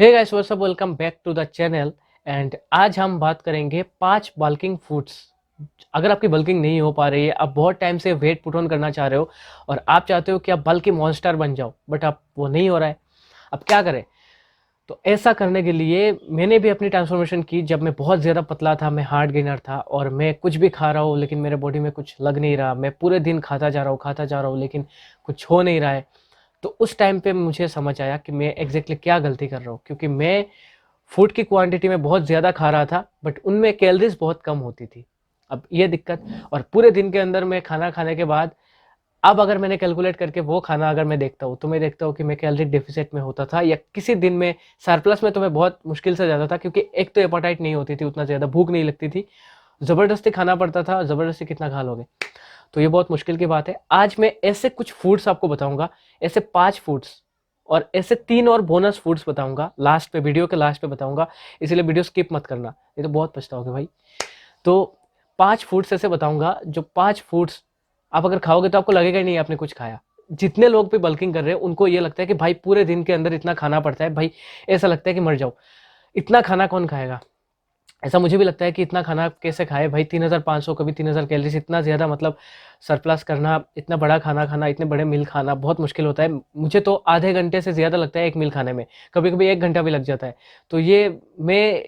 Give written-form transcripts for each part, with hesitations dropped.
Hey guys what's up, welcome back to the channel. And आज हम बात करेंगे 5 बल्किंग फूड्स। अगर आपकी बल्किंग नहीं हो पा रही है, आप बहुत टाइम से वेट पुट ऑन करना चाह रहे हो और आप चाहते हो कि आप बल्कि मॉन्स्टर बन जाओ, बट आप वो नहीं हो रहा है। अब क्या करें? तो ऐसा करने के लिए मैंने भी अपनी ट्रांसफॉर्मेशन की। जब मैं बहुत ज़्यादा पतला था, मैं हार्ड गेनर था और मैं कुछ भी खा रहा हूँ लेकिन मेरे बॉडी में कुछ लग नहीं रहा। मैं पूरे दिन खाता जा रहा हूँ लेकिन कुछ हो नहीं रहा है। तो उस टाइम पे मुझे समझ आया कि मैं एग्जैक्टली क्या गलती कर रहा हूँ, क्योंकि मैं फूड की क्वांटिटी में बहुत ज़्यादा खा रहा था बट उनमें कैलोरीज बहुत कम होती थी। अब ये दिक्कत। और पूरे दिन के अंदर मैं खाना खाने के बाद, अब अगर मैंने कैलकुलेट करके वो खाना अगर मैं देखता हूँ तो मैं देखता हूँ कि मैं कैलोरी डेफिसिट में होता था, या किसी दिन में सरप्लस में तो मैं बहुत मुश्किल से जाता था, क्योंकि एक तो एपेटाइट नहीं होती थी, उतना ज़्यादा भूख नहीं लगती थी, ज़बरदस्ती खाना पड़ता था। ज़बरदस्ती कितना खा लोगे? तो ये बहुत मुश्किल की बात है। आज मैं ऐसे कुछ फूड्स आपको बताऊंगा, ऐसे 5 फूड्स और ऐसे 3 और बोनस फूड्स बताऊंगा लास्ट पे, वीडियो के लास्ट पे बताऊंगा। इसलिए वीडियो स्किप मत करना, ये तो बहुत पछताओगे भाई। तो 5 फूड्स ऐसे बताऊंगा, जो 5 फूड्स आप अगर खाओगे तो आपको लगेगा ही नहीं आपने कुछ खाया। जितने लोग भी बल्किंग कर रहे हैं उनको ये लगता है कि भाई पूरे दिन के अंदर इतना खाना पड़ता है, भाई ऐसा लगता है कि मर जाओ, इतना खाना कौन खाएगा। ऐसा मुझे भी लगता है कि इतना खाना कैसे खाए भाई, 3500 कभी 3000 कैलोरीज, इतना ज़्यादा मतलब सरप्लस करना, इतना बड़ा खाना खाना, इतने बड़े मील खाना बहुत मुश्किल होता है। मुझे तो आधे घंटे से ज़्यादा लगता है एक मील खाने में, कभी कभी 1 घंटा भी लग जाता है। तो ये मैं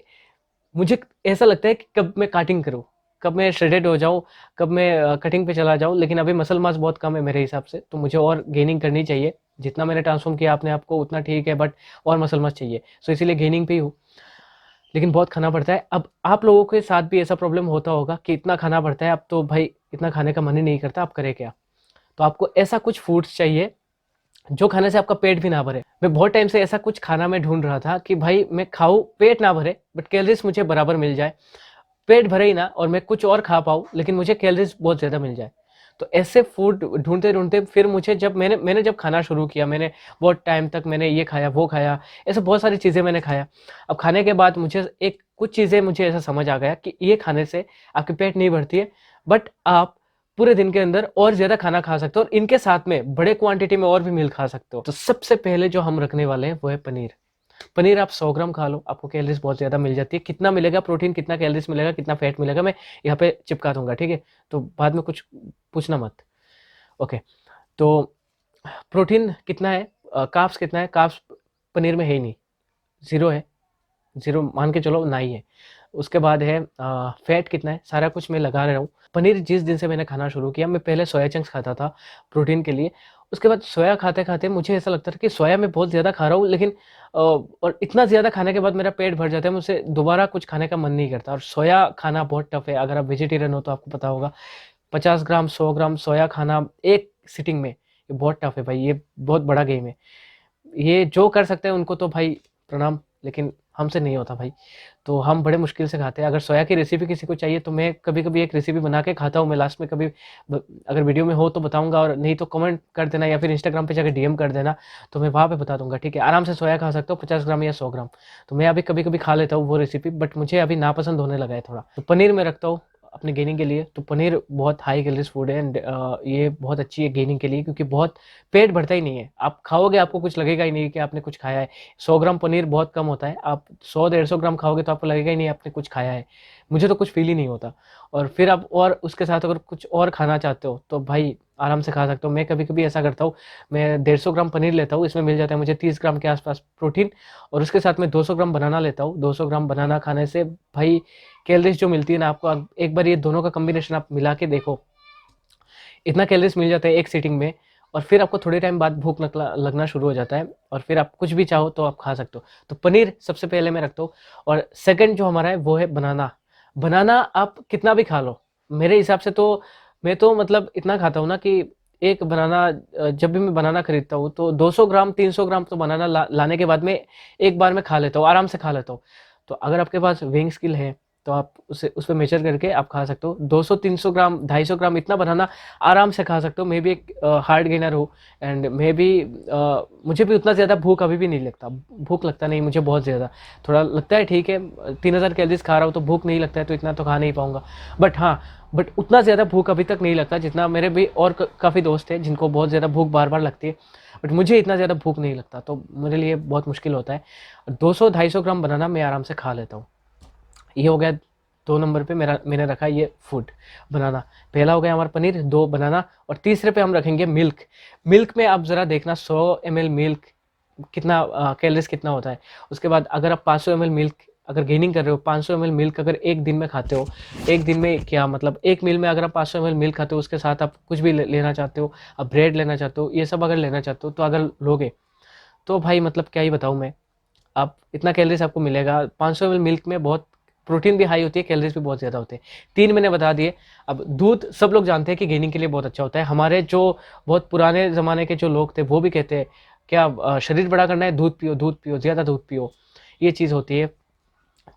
मुझे ऐसा लगता है कि कब मैं काटिंग करूँ, कब मैं श्रेडेड हो जाऊँ, कब मैं कटिंग पे चला जाऊँ। लेकिन अभी मसल मास बहुत कम है मेरे हिसाब से, तो मुझे और गेनिंग करनी चाहिए। जितना मैंने ट्रांसफॉर्म किया अपने आप को उतना ठीक है, बट और मसल मास चाहिए, सो इसीलिए गेनिंग पे ही हूँ। लेकिन बहुत खाना पड़ता है। अब आप लोगों के साथ भी ऐसा प्रॉब्लम होता होगा कि इतना खाना पड़ता है, अब तो भाई इतना खाने का मन ही नहीं करता, आप करें क्या? तो आपको ऐसा कुछ फूड्स चाहिए जो खाने से आपका पेट भी ना भरे। मैं बहुत टाइम से ऐसा कुछ खाना मैं ढूंढ रहा था कि भाई मैं खाऊं, पेट ना भरे बट कैलोरीज मुझे बराबर मिल जाए। पेट भरे ही ना और मैं कुछ और खा पाऊँ लेकिन मुझे कैलोरीज बहुत ज़्यादा मिल जाए। तो ऐसे फूड ढूंढते ढूंढते फिर मुझे, जब मैंने जब खाना शुरू किया, मैंने बहुत टाइम तक मैंने ये खाया वो खाया, ऐसे बहुत सारी चीज़ें मैंने खाया। अब खाने के बाद मुझे एक कुछ चीज़ें मुझे ऐसा समझ आ गया कि ये खाने से आपकी पेट नहीं भरती है, बट आप पूरे दिन के अंदर और ज़्यादा खाना खा सकते हो और इनके साथ में बड़े क्वांटिटी में और भी मील खा सकते हो। तो सबसे पहले जो हम रखने वाले हैं वो है पनीर। पनीर आप 100 ग्राम खा लो, आपको कैलोरीज बहुत ज़्यादा मिल जाती है। कितना मिलेगा प्रोटीन, कितना कैलोरीज मिलेगा, कितना फैट मिलेगा, मैं यहाँ पे चिपका दूंगा, ठीक है? तो बाद में कुछ पूछना मत। ओके। तो प्रोटीन कितना है, कार्ब्स कितना है? कार्ब्स पनीर में है ही नहीं, ज़ीरो है। ज़ीरो मान के चलो, ना ही है। उसके बाद है फैट कितना है, सारा कुछ मैं लगा रहा हूँ। पनीर जिस दिन से मैंने खाना शुरू किया, मैं पहले सोया चंक्स खाता था प्रोटीन के लिए। उसके बाद सोया खाते खाते मुझे ऐसा लगता था कि सोया मैं बहुत ज़्यादा खा रहा हूँ, लेकिन और इतना ज़्यादा खाने के बाद मेरा पेट भर जाता है, मुझसे दोबारा कुछ खाने का मन नहीं करता। और सोया खाना बहुत टफ है, अगर आप वेजिटेरियन हो तो आपको पता होगा। 50 ग्राम 100 ग्राम सोया खाना एक सिटिंग में, ये बहुत टफ है भाई, ये बहुत बड़ा गेम है। ये जो कर सकते हैं उनको तो भाई प्रणाम, लेकिन हमसे नहीं होता भाई। तो हम बड़े मुश्किल से खाते हैं। अगर सोया की रेसिपी किसी को चाहिए तो मैं कभी कभी एक रेसिपी बना के खाता हूँ, मैं लास्ट में कभी अगर वीडियो में हो तो बताऊंगा, और नहीं तो कमेंट कर देना या फिर इंस्टाग्राम पे जाकर डीएम कर देना, तो मैं वहाँ पे बता दूंगा, ठीक है? आराम से सोया खा सकते हो 50 ग्राम या 100 ग्राम। तो मैं अभी कभी कभी खा लेता हूँ वो रेसिपी, बट मुझे अभी नापसंद होने लगा है थोड़ा। तो पनीर में रखता हूँ अपने गेनिंग के लिए। तो पनीर बहुत हाई कैलोरीज फूड है एंड ये बहुत अच्छी है गेनिंग के लिए, क्योंकि बहुत पेट भरता ही नहीं है। आप खाओगे आपको कुछ लगेगा ही नहीं कि आपने कुछ खाया है। 100 ग्राम पनीर बहुत कम होता है, आप 100-150 ग्राम खाओगे तो आपको लगेगा ही नहीं आपने कुछ खाया है। मुझे तो कुछ फील ही नहीं होता। और फिर आप और उसके साथ अगर कुछ और खाना चाहते हो तो भाई आराम से खा सकते हो। मैं कभी कभी ऐसा करता हूँ, मैं 150 ग्राम पनीर लेता हूँ, इसमें मिल जाता है मुझे 30 ग्राम के आसपास प्रोटीन। और उसके साथ में 200 ग्राम बनाना लेता हूँ। 200 ग्राम बनाना खाने से भाई कैलोरीज जो मिलती है ना आपको, एक बार ये दोनों का कॉम्बिनेशन आप मिला के देखो, इतना कैलोरीज मिल जाता है एक सीटिंग में। और फिर आपको थोड़े टाइम बाद भूख लगना शुरू हो जाता है, और फिर आप कुछ भी चाहो तो आप खा सकते हो। तो पनीर सबसे पहले मैं रखता हूँ। और सेकंड जो हमारा है वो है बनाना। बनाना आप कितना भी खा लो, मेरे हिसाब से तो मैं तो मतलब इतना खाता हूँ ना कि एक बनाना, जब भी मैं बनाना खरीदता हूँ तो 200 ग्राम 300 ग्राम तो बनाना लाने के बाद में एक बार में खा लेता हूँ, आराम से खा लेता हूँ। तो अगर आपके पास वेइंग स्किल है, तो आप उसे उस पे मेजर करके आप खा सकते हो। 200-300 ग्राम, 250 ग्राम इतना बनाना आराम से खा सकते हो। मैं भी एक हार्ड गेनर हूँ एंड मैं भी मुझे भी उतना ज़्यादा भूख अभी भी नहीं लगता। भूख लगता नहीं मुझे बहुत ज़्यादा, थोड़ा लगता है ठीक है, 3000 कैलोरीज खा रहा हूँ तो भूख नहीं लगता है, तो इतना तो खा नहीं पाऊँगा। बट हाँ, बट उतना ज़्यादा भूख अभी तक नहीं लगता जितना मेरे भी और काफ़ी दोस्त हैं जिनको बहुत ज़्यादा भूख बार-बार लगती है। बट मुझे इतना ज़्यादा भूख नहीं लगता, तो मेरे लिए बहुत मुश्किल होता है। 200-250 ग्राम बनाना मैं आराम से खा लेता हूँ। ये हो गया 2 नंबर पे मैंने रखा ये फूड बनाना। पहला हो गया हमारा पनीर, 2 बनाना, और तीसरे पे हम रखेंगे मिल्क। मिल्क में आप ज़रा देखना 100 ml मिल्क कितना कैलोरीज़ कितना होता है। उसके बाद अगर आप 500 ml मिल्क अगर गेनिंग कर रहे हो, 500 ml मिल्क अगर एक दिन में खाते हो, एक दिन में क्या मतलब एक मील में अगर आप 500 ml मिल्क खाते हो, उसके साथ आप कुछ भी लेना चाहते हो, आप ब्रेड लेना चाहते हो, ये सब अगर लेना चाहते हो, तो अगर लोगे तो भाई मतलब क्या ही बताऊँ मैं, आप इतना कैलोरीज आपको मिलेगा। 500 ml मिल्क में बहुत प्रोटीन भी हाई होती है, कैलोरीज भी बहुत ज़्यादा होते हैं। 3 मैंने बता दिए। अब दूध सब लोग जानते हैं कि गेनिंग के लिए बहुत अच्छा होता है। हमारे जो बहुत पुराने ज़माने के जो लोग थे वो भी कहते हैं क्या शरीर बड़ा करना है, दूध पियो, दूध पियो, ज़्यादा दूध पियो, ये चीज़ होती है।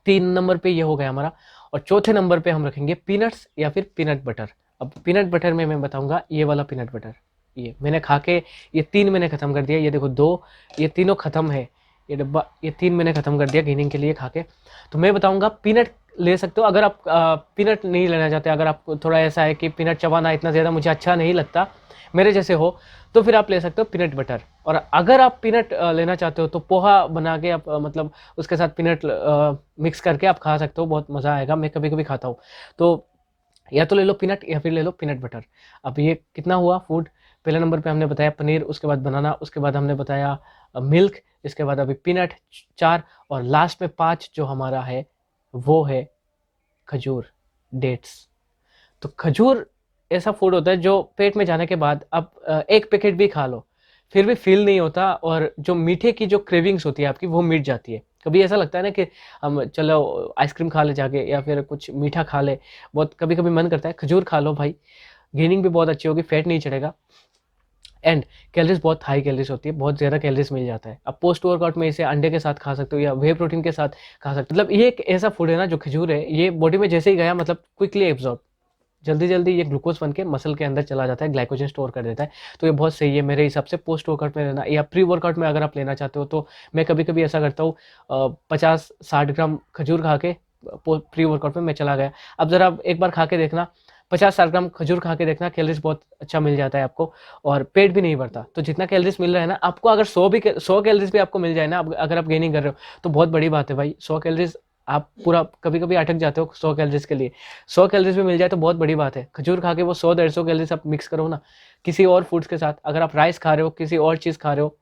3 नंबर पे ये हो गया हमारा। और चौथे नंबर पे हम रखेंगे पीनट्स या फिर पीनट बटर। अब पीनट बटर में मैं बताऊंगा ये वाला पीनट बटर, ये मैंने खा के ये 3 मैंने ख़त्म कर दिया। ये देखो 2, ये तीनों ख़त्म है, ये डब्बा, ये 3 मैंने ख़त्म कर दिया गेनिंग के लिए खा के। तो मैं बताऊंगा पीनट ले सकते हो अगर आप पीनट नहीं लेना चाहते, अगर आपको थोड़ा ऐसा है कि पीनट चबाना इतना ज़्यादा मुझे अच्छा नहीं लगता, मेरे जैसे हो, तो फिर आप ले सकते हो पीनट बटर। और अगर आप पीनट लेना चाहते हो तो पोहा बना के आप मतलब उसके साथ पीनट मिक्स करके आप खा सकते हो, बहुत मज़ा आएगा। मैं कभी कभी खाता हूँ। तो या तो ले लो पीनट या फिर ले लो पीनट बटर। अब ये कितना हुआ फूड? पहले नंबर पे हमने बताया पनीर, उसके बाद बनाना, उसके बाद हमने बताया मिल्क, इसके बाद अभी पीनट 4, और लास्ट में 5 जो हमारा है वो है खजूर, डेट्स। तो खजूर ऐसा फूड होता है जो पेट में जाने के बाद आप एक पैकेट भी खा लो फिर भी फील नहीं होता, और जो मीठे की जो क्रेविंग्स होती है आपकी वो मिट जाती है। कभी ऐसा लगता है ना कि हम चलो आइसक्रीम खा ले जाके या फिर कुछ मीठा खा ले, बहुत कभी कभी मन करता है, खजूर खा लो भाई, गेनिंग भी बहुत अच्छी होगी, फैट नहीं चढ़ेगा, एंड कैलोरीज बहुत हाई कैलोरीज होती है, बहुत ज़्यादा कैलोरीज मिल जाता है। अब पोस्ट वर्कआउट में इसे अंडे के साथ खा सकते हो या वे प्रोटीन के साथ खा सकते हो। मतलब ये एक ऐसा फूड है ना, जो खजूर है, ये बॉडी में जैसे ही गया मतलब क्विकली एब्जॉर्ब, जल्दी जल्दी ये ग्लूकोज बन के मसल के अंदर चला जाता है, ग्लाइकोजन स्टोर कर देता है। तो ये बहुत सही है मेरे हिसाब से पोस्ट वर्कआउट में लेना, या प्री वर्कआउट में अगर आप लेना चाहते हो तो मैं कभी कभी ऐसा करता हूँ, 50-60 ग्राम खजूर खा के प्री वर्कआउट में मैं चला गया। अब ज़रा एक बार खा के देखना, 50-60 ग्राम खजूर खा के देखना, कैलोरीज बहुत अच्छा मिल जाता है आपको, और पेट भी नहीं भरता। तो जितना कैलोरीज मिल रहा है ना आपको, अगर 100 कैलोरीज भी आपको मिल जाए ना, अगर आप गेनिंग कर रहे हो तो बहुत बड़ी बात है भाई। 100 कैलोरीज आप पूरा कभी कभी अटक जाते हो 100 कैलोरीज के लिए, 100 कैलोरीज भी मिल जाए तो बहुत बड़ी बात है। खजूर खा के वो 100-150 कैलोरीज आप मिक्स करो ना किसी और फूड्स के साथ। अगर आप राइस खा रहे हो, किसी और चीज़ खा रहे हो,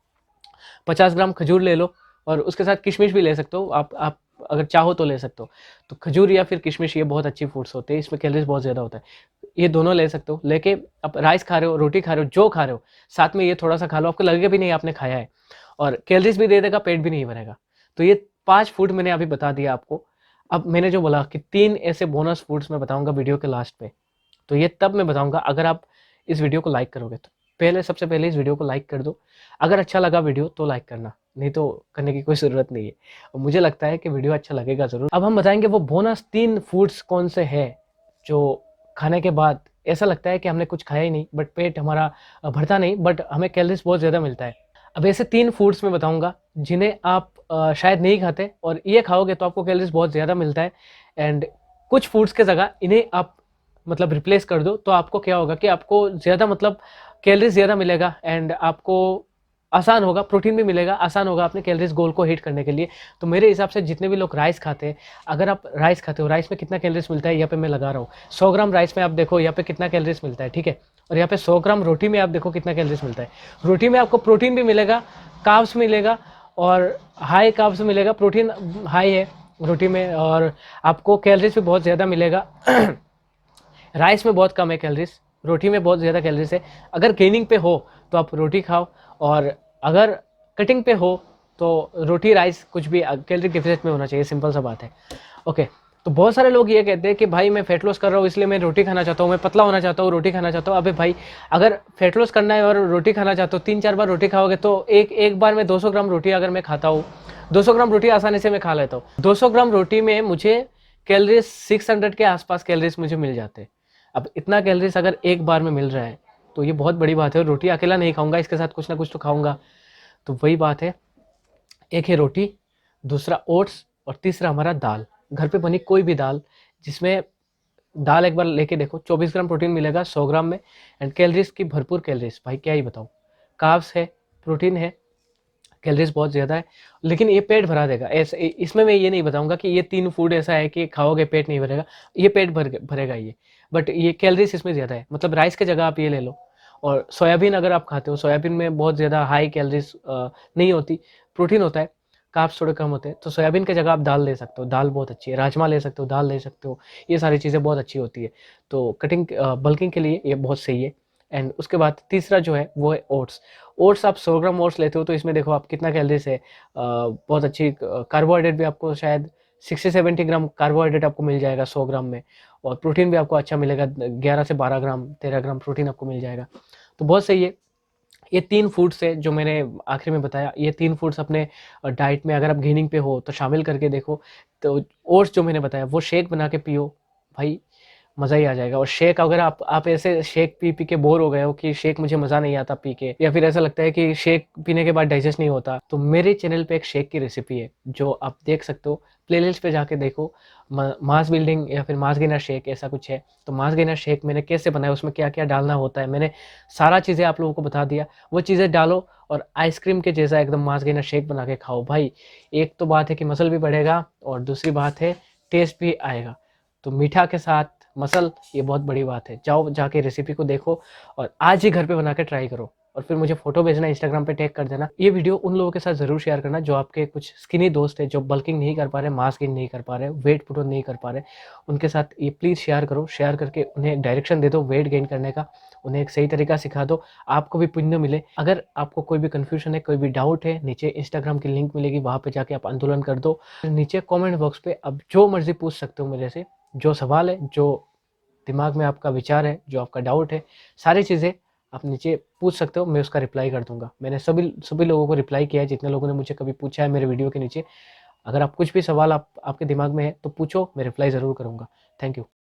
50 ग्राम खजूर ले लो, और उसके साथ किशमिश भी ले सकते हो आप अगर चाहो तो ले सकते हो। तो खजूर या फिर किशमिश ये बहुत अच्छी फूड्स होते हैं, इसमें कैलोरीज बहुत ज़्यादा होता है, ये दोनों ले सकते हो। लेके आप राइस खा रहे हो, रोटी खा रहे हो, जो खा रहे हो, साथ में ये थोड़ा सा खा लो, आपको लगेगा भी नहीं आपने खाया है, और कैलोरीज भी दे देगा, पेट भी नहीं भरेगा। तो ये 5 फूड मैंने अभी बता दिया आपको। अब मैंने जो बोला कि 3 ऐसे बोनस फूड्स मैं बताऊंगा वीडियो के लास्ट पे, तो ये तब मैं बताऊंगा अगर आप इस वीडियो को लाइक करोगे तो। पहले सबसे पहले इस वीडियो को लाइक कर दो, अगर अच्छा लगा वीडियो तो लाइक करना, नहीं तो करने की कोई ज़रूरत नहीं है। और मुझे लगता है कि वीडियो अच्छा लगेगा ज़रूर। अब हम बताएंगे वो बोनस 3 फूड्स कौन से हैं जो खाने के बाद ऐसा लगता है कि हमने कुछ खाया ही नहीं, बट पेट हमारा भरता नहीं, बट हमें कैलोरीज बहुत ज़्यादा मिलता है। अब ऐसे 3 फूड्स मैं बताऊंगा जिन्हें आप शायद नहीं खाते, और ये खाओगे तो आपको कैलोरीज बहुत ज़्यादा मिलता है। एंड कुछ फूड्स के जगह इन्हें आप मतलब रिप्लेस कर दो, तो आपको क्या होगा कि आपको ज़्यादा मतलब कैलोरीज ज़्यादा मिलेगा, एंड आपको आसान होगा, प्रोटीन भी मिलेगा, आसान होगा अपने कैलोरीज गोल को हिट करने के लिए। तो मेरे हिसाब से जितने भी लोग राइस खाते हैं, अगर आप राइस खाते हो, राइस में कितना कैलोरीज मिलता है यहाँ पे मैं लगा रहा हूँ। 100 ग्राम राइस में आप देखो यहाँ पे कितना कैलोरीज मिलता है, ठीक है। और यहाँ पे 100 ग्राम रोटी में आप देखो कितना कैलोरीज मिलता है। रोटी में आपको प्रोटीन भी मिलेगा, कार्ब्स मिलेगा, और हाई कार्ब्स मिलेगा, प्रोटीन हाई है रोटी में, और आपको कैलोरीज भी बहुत ज़्यादा मिलेगा। राइस में बहुत कम है कैलोरीज, रोटी में बहुत ज़्यादा कैलोरीज है। अगर गेनिंग पे हो तो आप रोटी खाओ, और अगर कटिंग पे हो तो रोटी राइस कुछ भी कैलोरी डिफिसिट में होना चाहिए, सिंपल सा बात है। ओके, तो बहुत सारे लोग ये कहते हैं कि भाई मैं फैट लॉस कर रहा हूँ इसलिए मैं रोटी खाना चाहता हूँ, मैं पतला होना चाहता हूँ, रोटी खाना चाहता हूँ। अबे भाई, अगर फैट लॉस करना है और रोटी खाना चाहते हो, 3-4 बार रोटी खाओगे तो एक बार में 200 ग्राम रोटी अगर मैं खाता हूँ, 200 ग्राम रोटी आसानी से मैं खा लेता हूँ। 200 ग्राम रोटी में मुझे कैलोरीज 600 के आसपास कैलोरीज मुझे मिल जाते हैं। अब इतना कैलोरीज अगर एक बार में मिल रहा है तो ये बहुत बड़ी बात है। रोटी अकेला नहीं खाऊंगा, इसके साथ कुछ ना कुछ तो खाऊंगा। तो वही बात है, एक है रोटी, दूसरा ओट्स और तीसरा हमारा दाल, घर पे बनी कोई भी दाल, जिसमें दाल एक बार लेके देखो 24 ग्राम प्रोटीन मिलेगा 100 ग्राम में, एंड कैलोरीज की भरपूर कैलोरीज, भाई क्या ही बताऊँ। कार्ब्स है, प्रोटीन है, कैलोरीज बहुत ज़्यादा है, लेकिन ये पेट भरा देगा। ऐसे इसमें मैं ये नहीं बताऊंगा कि ये 3 फूड ऐसा है कि खाओगे पेट नहीं भरेगा, ये पेट भरेगा ये, बट ये कैलोरीज इसमें ज़्यादा है। मतलब राइस की जगह आप ये ले लो। और सोयाबीन अगर आप खाते हो, सोयाबीन में बहुत ज़्यादा हाई कैलोरीज नहीं होती, प्रोटीन होता है, कार्ब्स थोड़े कम होते हैं। तो सोयाबीन की जगह आप दाल ले सकते हो, दाल बहुत अच्छी है। राजमा ले सकते हो, दाल ले सकते हो, ये सारी चीज़ें बहुत अच्छी होती है। तो कटिंग बल्किंग के लिए ये बहुत सही है। एंड उसके बाद तीसरा जो है वो है ओट्स। ओट्स आप 100 ग्राम ओट्स लेते हो तो इसमें देखो आप कितना कैलोरीज है। बहुत अच्छी कार्बोहाइड्रेट भी आपको शायद 60-70 ग्राम कार्बोहाइड्रेट आपको मिल जाएगा 100 ग्राम में, और प्रोटीन भी आपको अच्छा मिलेगा, 11 से 12 ग्राम 13 ग्राम प्रोटीन आपको मिल जाएगा। तो बहुत सही है। ये 3 फूड्स है जो मैंने आखिर में बताया, ये 3 फूड्स अपने डाइट में अगर आप गेनिंग पे हो तो शामिल करके देखो। तो ओट्स जो मैंने बताया वो शेक बना के पियो, भाई मज़ा ही आ जाएगा। और शेक अगर आप ऐसे शेक पी पी के बोर हो गए हो कि शेक मुझे मज़ा नहीं आता पी के, या फिर ऐसा लगता है कि शेक पीने के बाद डाइजेस्ट नहीं होता, तो मेरे चैनल पे एक शेक की रेसिपी है जो आप देख सकते हो। प्लेलिस्ट पे जाके देखो, मास बिल्डिंग या फिर मास गेनर शेक ऐसा कुछ है। तो मास गेनर शेक मैंने कैसे बनाया, उसमें क्या क्या डालना होता है, मैंने सारा चीज़ें आप लोगों को बता दिया। वो चीज़ें डालो और आइसक्रीम के जैसा एकदम मास गेनर शेक बना के खाओ भाई। एक तो बात है कि मसल भी बढ़ेगा, और दूसरी बात है टेस्ट भी आएगा। तो मीठा के साथ मसल, ये बहुत बड़ी बात है। जाओ जाके रेसिपी को देखो और आज ही घर पे बना के ट्राई करो, और फिर मुझे फोटो भेजना, इंस्टाग्राम पे टैग कर देना। ये वीडियो उन लोगों के साथ ज़रूर शेयर करना जो आपके कुछ स्किनी दोस्त है, जो बल्किंग नहीं कर पा रहे, मास गेन नहीं कर पा रहे, वेट पुट ऑन नहीं कर पा रहे, उनके साथ ये प्लीज़ शेयर करो। शेयर करके उन्हें डायरेक्शन दे दो वेट गेन करने का, उन्हें एक सही तरीका सिखा दो, आपको भी पुण्य मिले। अगर आपको कोई भी कन्फ्यूजन है, कोई भी डाउट है, नीचे इंस्टाग्राम की लिंक मिलेगी, वहाँ पे जाके आप आंदोलन कर दो। नीचे कमेंट बॉक्स पे अब जो मर्जी पूछ सकते हो मेरे से, जो सवाल है, जो दिमाग में आपका विचार है, जो आपका डाउट है, सारी चीज़ें आप नीचे पूछ सकते हो, मैं उसका रिप्लाई कर दूंगा। मैंने सभी सभी लोगों को रिप्लाई किया है, जितने लोगों ने मुझे कभी पूछा है मेरे वीडियो के नीचे। अगर आप कुछ भी सवाल आपके दिमाग में है तो पूछो, मैं रिप्लाई ज़रूर करूँगा। Thank you.